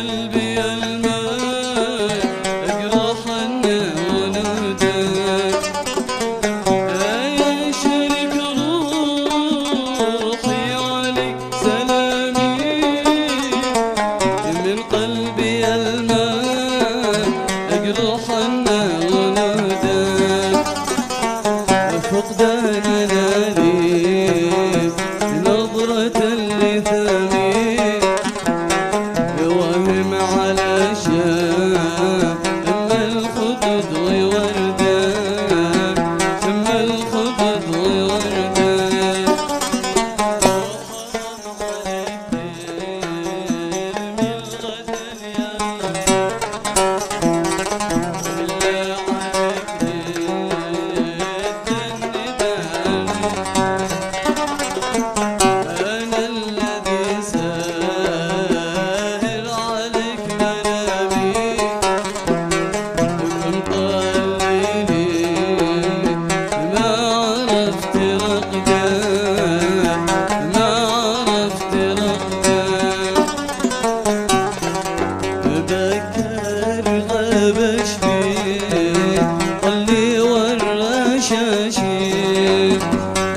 قلبي الماء اقرا حنا ونودك يا شريك روحي عليك سلامي من قلبي الماء اقرا حنا ونودك فقدان ناديك نظرة اللثامي وهم على شام اما الخدود ووردان اما الخدود ووردان وحرام عليك من غدا يا بالله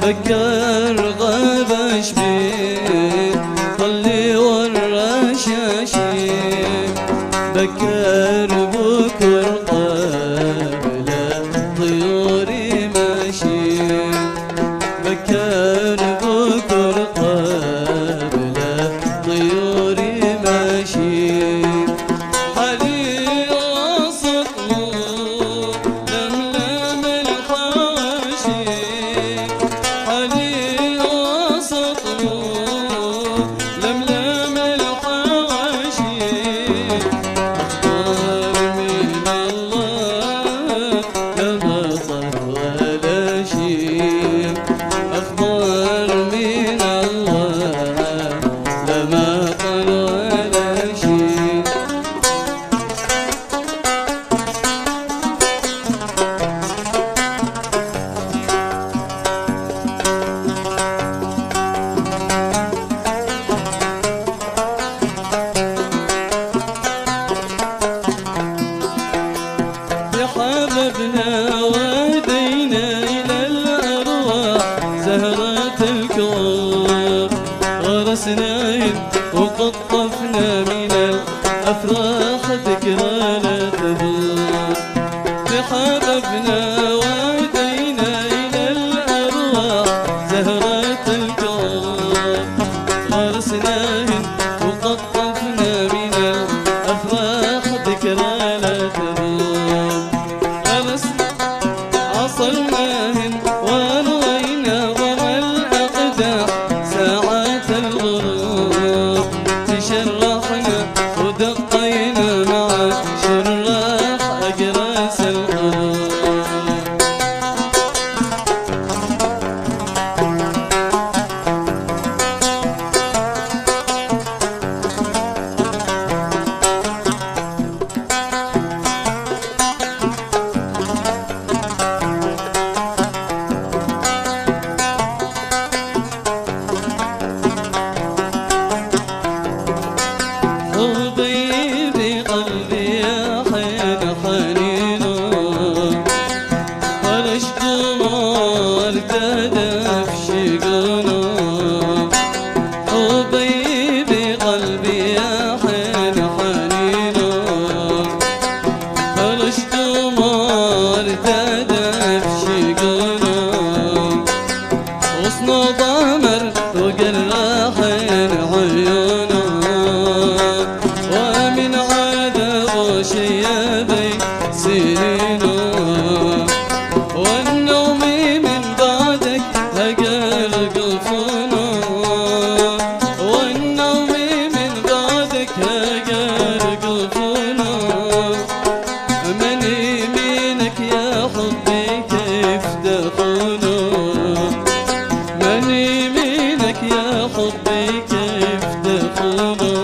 بكر غبش بيه ضلي والرشاشي بكر بكر قبل طيوري ماشي بكر بكر قبل طيوري ماشي حالي وسط لملم الحواشي حالي وسط لملم الحواشي أخبار من الله لما صار ولا شيء أخبار من الله لما قال ولا شيء حببنا ودينا إلى الأرواح زهرة الكون غرسناهن وقطفنا من الأفراح ذكرى لا تبور بحببنا ودينا إلى الأرواح زهرة الكون غرسناهن وقطفنا من الأفراح ذكرى لا تبور عصرناهن وروينا ضرى الأقداح ساعات الغروب تشرحنا ودقينا مع شراح أجراس القلوب حبيبي قلبي يا حين حنينه فرش دموع ارتدى في شقونه حبيبي قلبي يا حين حنينه فرش دموع ارتدى في شقونه غصن ضمر وقراحين عيونه ومن عذاب شيابي سنينه والنوم من بعدك هجر قفونه والنوم من بعدك هجر قفونه من يمينك يا حبي كيف تخونه من يمينك يا حبي كيف تخونه